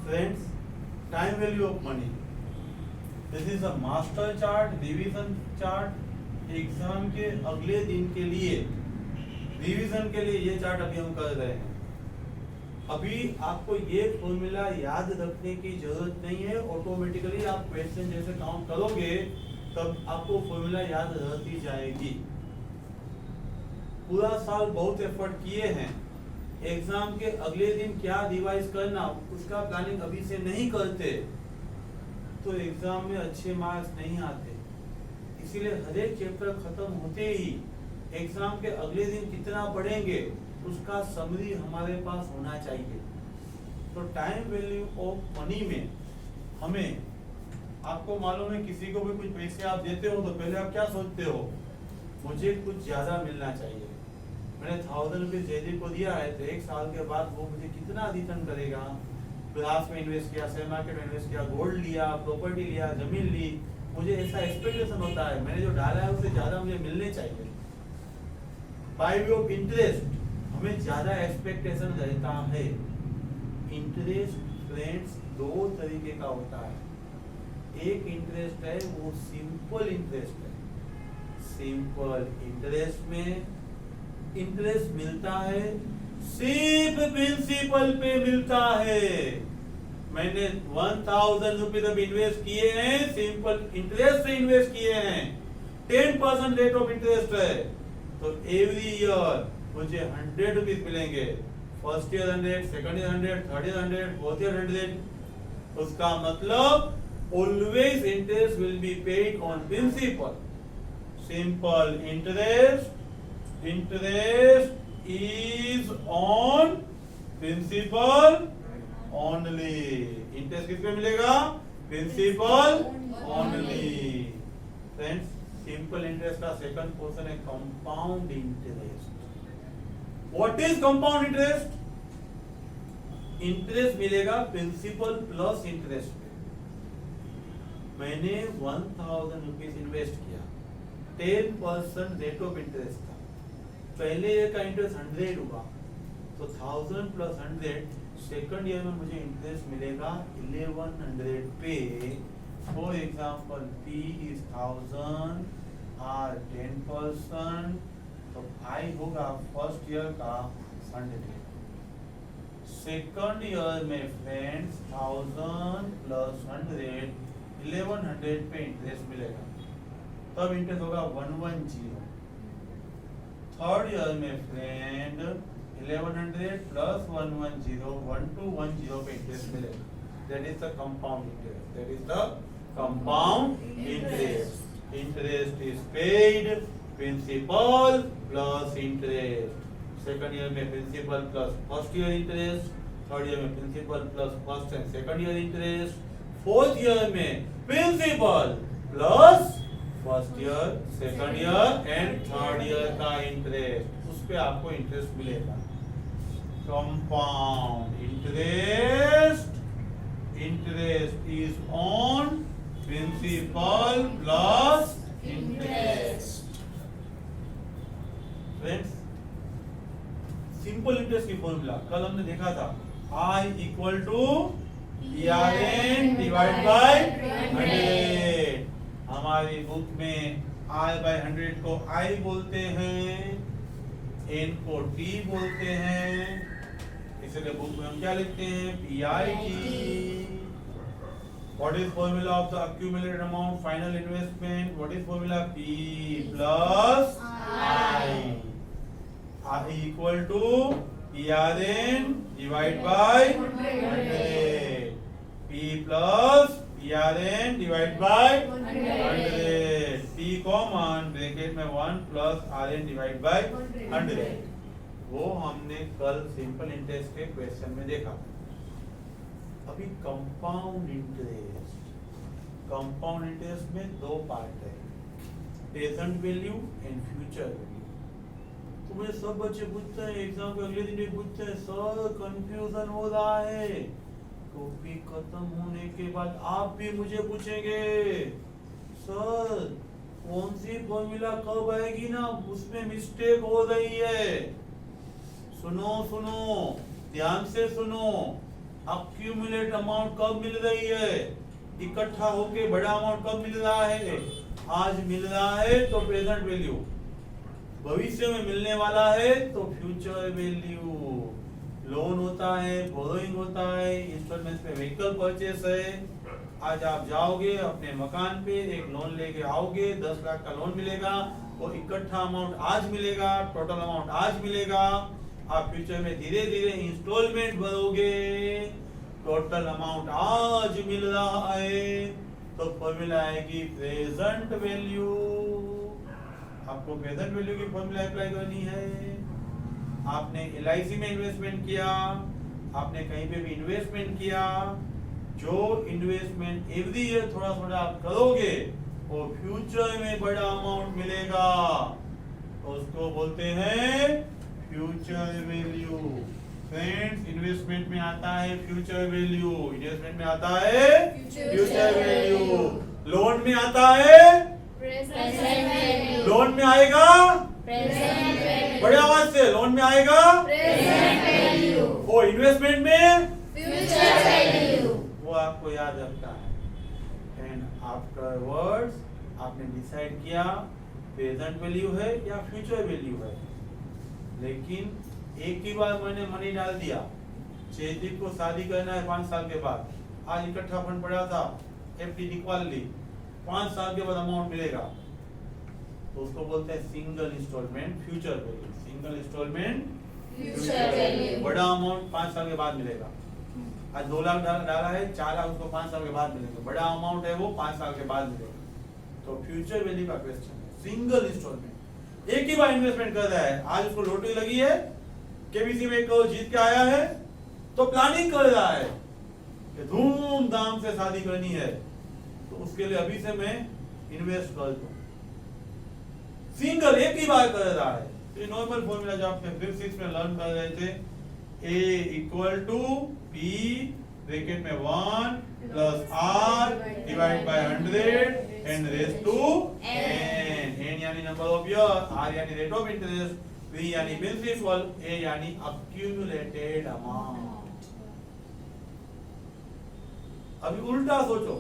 Friends, time value of money. This is a master chart, revision chart, exam के अगले दिन के लिए, रिवीजन के लिए ये चार्ट अभी हम कर रहे हैं। अभी आपको ये फॉर्मूला याद रखने की जरूरत नहीं है, ऑटोमेटिकली आप क्वेश्चन जैसे काउंट करोगे तब आपको फॉर्मूला याद रहती जाएगी। पूरा साल बहुत एफर्ट किए हैं, एग्जाम के अगले दिन क्या रिवाइज करना उसका प्लानिंग अभी से नहीं करते तो एग्जाम में अच्छे मार्क्स नहीं आते। इसीलिए हर एक चैप्टर खत्म होते ही एग्जाम के अगले दिन कितना पढ़ेंगे उसका समरी हमारे पास होना चाहिए। तो टाइम वैल्यू ऑफ मनी में हमें, आपको मालूम है किसी को भी कुछ पैसे आप देते हो तो पहले आप क्या सोचते हो, मुझे कुछ ज्यादा मिलना चाहिए। मैंने 1000 रुपीज जयदीप को दिया है तो एक साल के बाद वो मुझे कितना रिटर्न करेगा। ग्लास में इन्वेस्ट किया, शेयर मार्केट में इन्वेस्ट किया, गोल्ड लिया, प्रॉपर्टी लिया, जमीन ली, मुझे ऐसा एक्सपेक्टेशन होता है मैंने जो डाला है उससे ज्यादा मुझे मिलने चाहिए। बाय वे ऑफ इंटरेस्ट हमें ज्यादा एक्सपेक्टेशन रहता है। इंटरेस्ट फ्रेंड्स दो तरीके का होता है। एक इंटरेस्ट है वो सिंपल इंटरेस्ट है। सिंपल इंटरेस्ट में इंटरेस्ट मिलता है सिर्फ प्रिंसिपल पे मिलता है। मैंने 1000 रुपीज अब इन्वेस्ट किए हैं, सिंपल इंटरेस्ट से इन्वेस्ट किए हैं, 10% रेट ऑफ इंटरेस्ट है तो एवरी ईयर मुझे 100 रुपीज मिलेंगे। First year 100, second year 100, third year 100, fourth year 100। उसका मतलब always interest will be paid on principal. Simple interest is on principal only। Interest किस पे मिलेगा? Principal only। Friends, simple interest का सेकंड पोर्शन है compound interest. What is compound interest? Interest मिलेगा principal plus interest पे। मैंने 1000 rupees invest किया, 10% rate of interest था। पहले ईयर का इंटरेस्ट 100 हुआ तो 1000 प्लस 100 सेकंड ईयर में मुझे इंटरेस्ट मिलेगा 1100 पे। For example P is 1000 R 10% तो I होगा फर्स्ट ईयर का 100। सेकंड ईयर में फ्रेंड्स 1000 प्लस 100 1100 पे इंटरेस्ट मिलेगा, तब इंटरेस्ट होगा 110। थर्ड ईयर में फ्रेंड 1100 प्लस 110 1210 पे इंटरेस्ट मिलेगा। That is the compound interest. That is the compound interest. Interest is paid principal plus interest. Second year में principal plus first year interest, third year में principal plus first and second year interest, fourth year में principal plus first year, second year and third year का interest, उस पे आपको interest मिलेगा। Compound interest, interest is on principal plus interest. Friends, simple interest की formula कल हमने देखा था, I equal to PRN divide by 100। हमारी बुक में I by 100 को I बोलते हैं, N को T बोलते हैं, इसलिए बुक में हम क्या लिखते हैं? PIT। What is formula of the accumulated amount final investment? What is formula? P plus I। I equal to PRN divide by 100। P plus PRN divide by 100। P common, bracket में 1 plus RN divide by 100। वो हमने कल simple interest के question में देखा। अभी compound interest, compound interest में दो पार्ट है, present value and future value. तो मुझे सब बच्चे पूछते हैं, एग्जाम के अगले दिन भी पूछते हैं, सर कंफ्यूजन हो रहा है। टॉपिक खत्म होने के बाद आप भी मुझे पूछेंगे, सर कौन सी फॉर्मूला कब आएगी ना, उसमें मिस्टेक हो रही है। सुनो सुनो, ध्यान से सुनो। अक्यूमुलेट अमाउंट कब मिल रही है, इकट्ठा होके बड़ा अमाउंट कब मिल रहा है, आज मिल रहा है तो प्रेजेंट वैल्यू, भविष्य में मिलने वाला है तो फ्यूचर वैल्यू। लोन होता है, बोरोइंग होता है, इंस्टॉलमेंट पे व्हीकल परचेस है। आज आप जाओगे अपने मकान पे, एक लोन लेके आओगे, 10 लाख का लोन मिलेगा, वो इकट्ठा अमाउंट आज मिलेगा, टोटल अमाउंट आज मिलेगा। आप फ्यूचर में धीरे धीरे इंस्टॉलमेंट भरोगे, टोटल अमाउंट आज मिल रहा है, तो फॉर्मूला आएगी प्रेजेंट वैल्यू। आपको प्रेजेंट वैल्यू की फॉर्मूला अप्लाई करनी है। आपने LIC में इन्वेस्टमेंट किया, आपने कहीं पे भी इन्वेस्टमेंट किया, जो इन्वेस्टमेंट एवरी ईयर थोड़ा थोड़ा आप करोगे वो फ्यूचर में बड़ा अमाउंट मिलेगा, तो उसको बोलते हैं फ्यूचर वैल्यू। फ्रेंड्स, इन्वेस्टमेंट में आता है फ्यूचर वैल्यू, इन्वेस्टमेंट में आता है फ्यूचर वैल्यू, लोन में आता है प्रेजेंट वैल्यू, लोन में आएगा प्रेजेंट वैल्यू, बड़े आवाज से, लोन में आएगा प्रेजेंट वैल्यू, वो इन्वेस्टमेंट में फ्यूचर वैल्यू। वो आपको याद रखना है। एंड आफ्टर वर्ड्स आपने डिसाइड किया प्रेजेंट वैल्यू है या फ्यूचर वैल्यू है, लेकिन एक ही बार मैंने मनी डाल दिया, चेतिक को शादी करना है 5 साल के बाद, आज इकट्ठा फंड पड़ा था, FD निकाल ली, 5 साल के बाद अमाउंट मिलेगा, तो उसको बोलते हैं single installment future value. Single installment future value, बड़ा अमाउंट 5 साल के बाद मिलेगा। आज 2 लाख डाला है, 4 लाख उसको 5 साल के बाद मिलेगा, बड़ा अमाउंट है वो 5 साल के बाद मिलेगा। तो फ्यूचर वैल्यू का क्वेश्चन है। सिंगल इंस्टॉलमेंट, एक ही बार इन्वेस्टमेंट कर रहा है, आज उसको लॉटरी लगी है, KBC में 1 करोड़ जीत के आया है, तो प्लानिंग कर रहा है कि धूमधाम से शादी करनी है, तो उसके लिए अभी से मैं इन्वेस्ट कर दूं। सिंगल एक ही बार कर रहा है, तो ये नॉर्मल फॉर्मूला जो आपने 5th 6th में लर्न कर रहे थे, A equal to P bracket में 1 plus R divide by 100 and raise to n। n यानी नंबर ऑफ ईयर, R यानी रेट ऑफ इंटरेस्ट, P यानी प्रिंसिपल, A यानी अक्यूमुलेटेड अमाउंट। अभी उल्टा सोचो,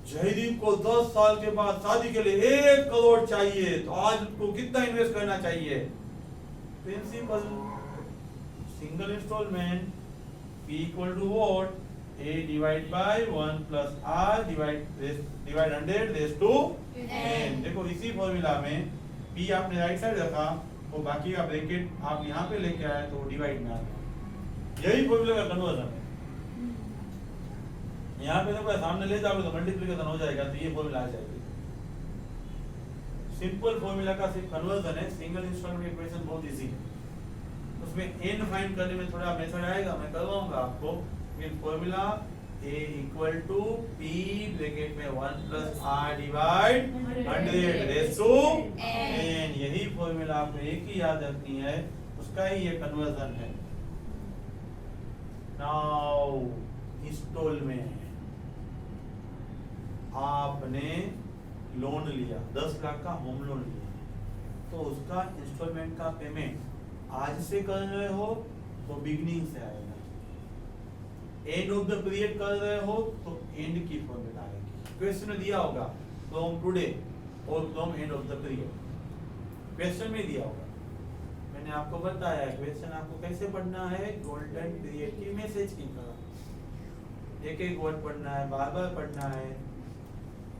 जयदीप को 10 साल के बाद शादी के लिए 1 करोड़ चाहिए, तो आज उसको कितना इन्वेस्ट करना चाहिए? Principal, single installment, P equal to what, A divide by 1 plus R divide 100 raise to n। देखो इसी फॉर्मूला में P आपने राइट साइड रखा, वो बाकी का ब्रैकेट आप यहाँ पे लेके आए तो डिवाइड में आ गया। यही फॉर्मूला का कन्वर्जन है। यहाँ पे देखो सामने ले जाओगे तो मल्टीप्लिकेशन हो जाएगा, तो ये फॉर्मूला आ जाएगी। सिंपल फॉर्मूला का सिर्फ कन्वर्जन है। सिंगल इंस्टॉलमेंट इक्वेशन बहुत इजी है, उसमें n फाइंड करने में थोड़ा मेथड आएगा, मैं करवाऊंगा आपको। फिर formula A equal to P bracket में 1 plus R divide 100 raise to n। यही फॉर्मूला आपको एक ही याद रखनी है, उसका ही ये कन्वर्जन है। नाउ इंस्टॉलमेंट, आपने लोन लिया, 10 लाख का होम लोन लिया, तो उसका इंस्टॉलमेंट का पेमेंट आज से कर रहे हो तो बिगनिंग से आएगा, एंड ऑफ द पीरियड कर रहे हो तो एंड की फॉर्मूला आएगी। क्वेश्चन में दिया होगा फ्रॉम टुडे और from end of the period, question में दिया होगा। मैंने आपको बताया क्वेश्चन आपको कैसे पढ़ना है, गोल्डन पीरियड की मैसेज की तरह एक एक वर्ड पढ़ना है, बार बार पढ़ना है।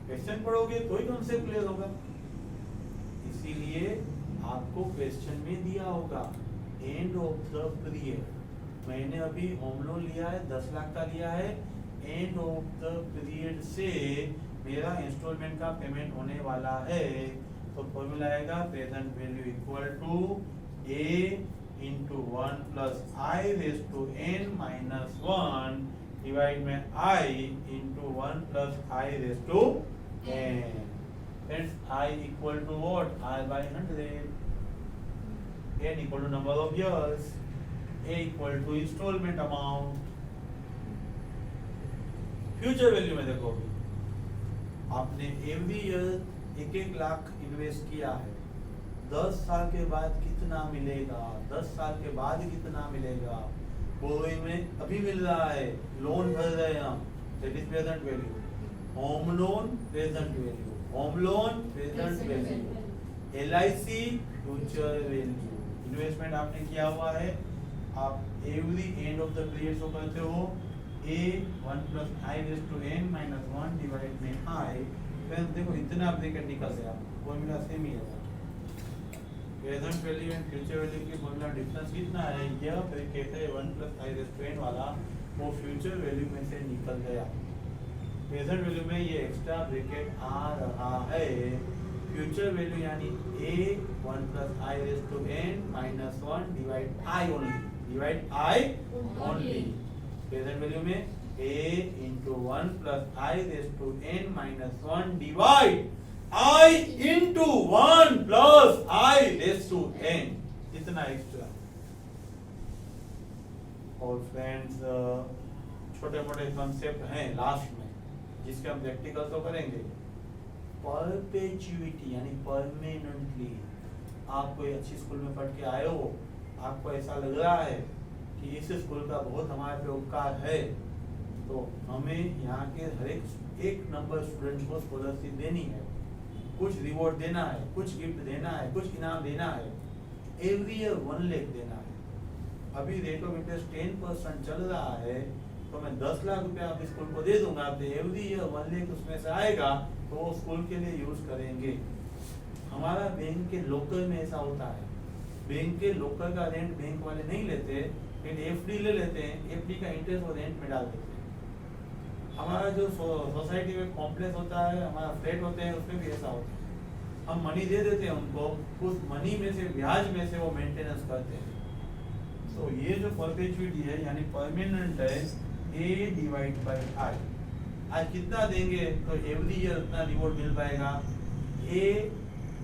क्वेश्चन पढ़ोगे तो ही कॉन्सेप्ट क्लियर होगा। इसीलिए आपको क्वेश्चन में दिया होगा एंड ऑफ द पीरियड। मैंने अभी होम लोन लिया है, 10 लाख का लिया है, एंड ऑफ द पीरियड से मेरा इंस्टॉलमेंट का पेमेंट होने वाला है, तो फॉर्मूला आएगा present value equal to A into 1 plus I raise to n minus 1 divide में I into 1 plus I raise to n। Hence I equal to what? I by 100. N equal to number of years. A equal to installment amount. Future value में देखो, आपने every year 1-1 lakh invest किया है, 10 साल के बाद कितना मिलेगा, 10 साल के बाद कितना मिलेगा, बोरोइंग में अभी मिल रहा है, लोन भर रहे हैं हम, that is present value. Home loan present value, home loan present value. LIC future value. Investment आपने किया हुआ है, आप every end of the period को करते हो a 1 plus I raised to n minus 1 divided by I। Friends देखो इतना ब्रैकेट निकल गया, फॉर्मूला सेम ही है। Present value and future value की फॉर्मूला डिफरेंस कितना है, यह ब्रैकेट है 1 plus I raised to n वाला, वो फ्यूचर वैल्यू में से निकल गया। प्रेजेंट वैल्यू में ये एक्स्ट्रा ब्रैकेट आ रहा है। फ्यूचर वैल्यू यानी a 1 plus I raised to n minus 1 divide I only, divide I only। Present value में a into 1 plus I raised to n minus 1 divide I into 1 plus I raised to n, इतना extra. और friends छोटे मोटे concept हैं last में, जिसके हम practical तो करेंगे। परपेचुइटी यानी परमानेंटली, आप कोई अच्छी स्कूल में पढ़ के आए हो, आपको ऐसा लग रहा है कि इस स्कूल का बहुत हमारे पे उपकार है, तो हमें यहाँ के हर एक नंबर स्टूडेंट को स्कॉलरशिप देनी है, कुछ रिवॉर्ड देना है, कुछ गिफ्ट देना है, कुछ इनाम देना है। एवरी ईयर 1 लाख देना है। अभी रेट ऑफ इंटरेस्ट 10% चल रहा है, तो मैं 10 लाख रुपया आप स्कूल को दे दूंगा, तो एवरी ईयर 1 लाख उसमें से आएगा, तो वो स्कूल के लिए यूज करेंगे। हमारा बैंक के लोकर में ऐसा होता है, बैंक के लोकर का रेंट बैंक वाले नहीं लेते, लेकिन एफडी ले लेते हैं, एफडी का इंटरेस्ट वो रेंट में डाल देते हैं। हमारा जो सोसाइटी में कॉम्प्लेक्स होता है, हमारा फ्लैट होते हैं, उसमें भी ऐसा होता है। हम मनी दे देते हैं उनको, उस मनी में से ब्याज में से वो मेंटेनेंस करते हैं। तो ये जो परपेचुइटी है यानी परमानेंट है, a डिवाइड बाय I। आज कितना देंगे तो एवरी ईयर उतना रिवॉर्ड मिल पाएगा। a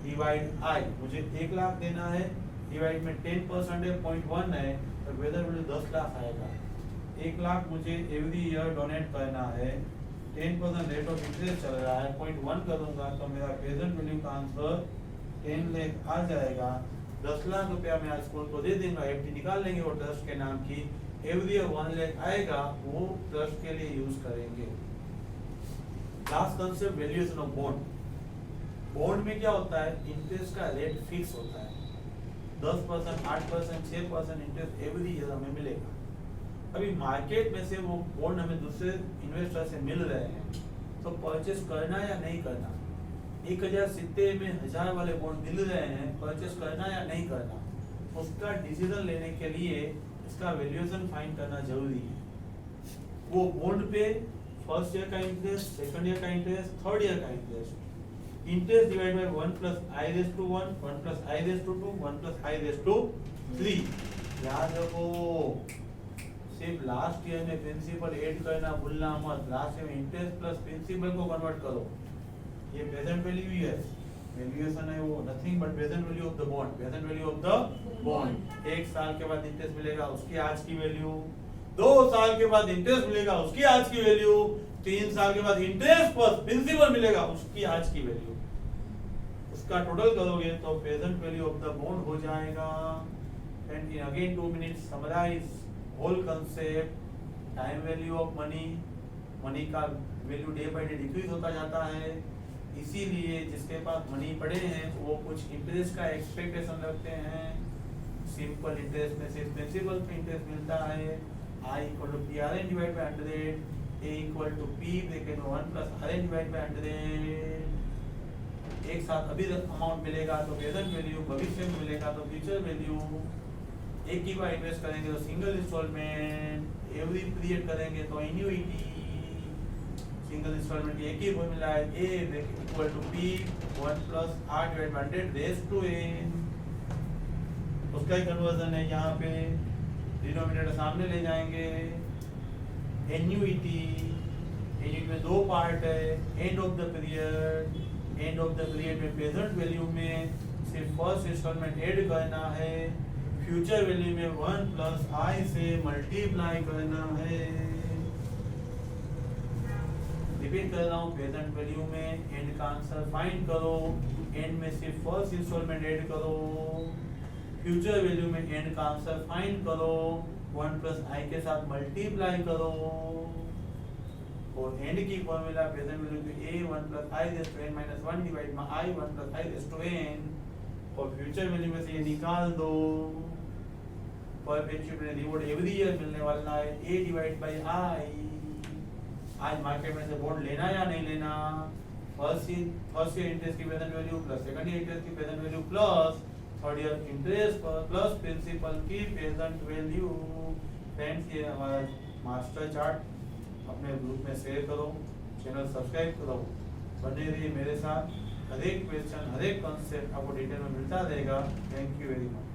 डिवाइड I, मुझे 1 लाख देना है, डिवाइड में 10% है, 0.1 है, तो वेदर मुझे 10 लाख आएगा। 1 लाख मुझे एवरी ईयर डोनेट करना है, 10% रेट ऑफ इंटरेस्ट चल रहा है, 0.1 करूंगा तो मेरा प्रेजेंट वैल्यू का आंसर 10 लाख आ जाएगा। 10 लाख रुपया मैं आज स्कूल को दे दूंगा, एफडी निकाल लेंगे वो ट्रस्ट के नाम की, एवरी ईयर 1 लाख आएगा, वो ट्रस्ट के लिए यूज करेंगे। Last concept valuation of bond. Bond में क्या होता है, इंटरेस्ट का रेट फिक्स होता है, 10%, 8%, 6% इंटरेस्ट एवरी ईयर हमें मिलेगा। अभी मार्केट में से वो बॉन्ड हमें दूसरे इन्वेस्टर से मिल रहे हैं, तो परचेस करना या नहीं करना। 1070 में 1000 वाले बॉन्ड मिल रहे हैं, परचेस करना या नहीं करना, उसका डिसीजन लेने के लिए इसका वैल्यूएशन फाइंड करना जरूरी है। वो बॉन्ड पे फर्स्ट ईयर का इंटरेस्ट, सेकंड ईयर का इंटरेस्ट, थर्ड ईयर का interest, interest divide by 1 plus I raised to 1, 1 plus I raised to 2, 1 plus I raised to 3। याद रखो, सिर्फ लास्ट ईयर में प्रिंसिपल ऐड करना भूलना मत। लास्ट ईयर में इंटरेस्ट प्लस प्रिंसिपल को कन्वर्ट करो। ये प्रेजेंट वैल्यू ही है, वैल्यूएशन है वो nothing but present value of the bond, present value of the bond. 1 साल के बाद इंटरेस्ट मिलेगा, उसकी आज की वैल्यू। 2 साल के बाद इंटरेस्ट मिलेगा, उसकी आज की वैल्यू। 3 साल के बाद इंटरेस्ट प्लस प्रिंसिपल मिलेगा, उसकी आज की वैल्यू। उसका टोटल करोगे तो present value of the bond हो जाएगा। And again 2 minutes summarize whole concept. Time value of money, money का value day by day decrease होता जाता है, इसीलिए जिसके पास मनी पड़े हैं वो कुछ इंटरेस्ट का एक्सपेक्टेशन रखते हैं। सिंपल इंटरेस्ट में सिर्फ प्रिंसिपल पे इंटरेस्ट मिलता है। I equal to PRN divided by 100, A equal to P bracket में 1 plus RN divided by 100। एक साथ अभी अमाउंट मिलेगा तो प्रेजेंट वैल्यू, भविष्य में मिलेगा तो फ्यूचर वैल्यू। एक ही बार इन्वेस्ट करेंगे तो सिंगल इंस्टॉलमेंट, एवरी पीरियड करेंगे तो एन्युइटी। सिंगल इंस्टॉलमेंट एक ही फॉर्मूला है, A equal to P 1 plus R divided by 100 raised to n। उसका ही कन्वर्जन है, यहाँ पे डिनोमिनेटर सामने ले जाएंगे। एन्युइटी, एन्युइटी में 2 पार्ट है, end of the period. End of the period में प्रेजेंट वैल्यू में सिर्फ फर्स्ट इंस्टॉलमेंट ऐड करना है, फ्यूचर वैल्यू में 1 plus I से मल्टीप्लाई करना है। रिपीट कर रहा हूँ, प्रेजेंट वैल्यू में एंड का आंसर फाइंड करो, एंड में सिर्फ फर्स्ट इंस्टॉलमेंट ऐड करो। फ्यूचर वैल्यू में एंड का आंसर फाइंड करो, 1 प्लस आई के साथ मल्टीप्लाई करो और एंड की फॉर्मूला प्रेजेंट वैल्यू को a 1 plus i raise to n minus 1 divide में i 1 plus i raise to n और फ्यूचर वैल्यू में से ये निकाल दो। परपेचुअल रिवॉर्ड एवरी ईयर मिलने वाला है a डिवाइड बाय i। आज मार्केट में से बॉन्ड लेना या नहीं लेना, फर्स्ट ईयर इंटरेस्ट की present value plus second year interest की present value plus third year interest plus principal की प्रेजेंट वैल्यू। फ्रेंड्स ये हमारा मास्टर चार्ट अपने ग्रुप में शेयर करो, चैनल सब्सक्राइब करो, बने रहिए मेरे साथ। हर एक क्वेश्चन हर एक कॉन्सेप्ट आपको डिटेल में मिलता रहेगा। Thank you very much.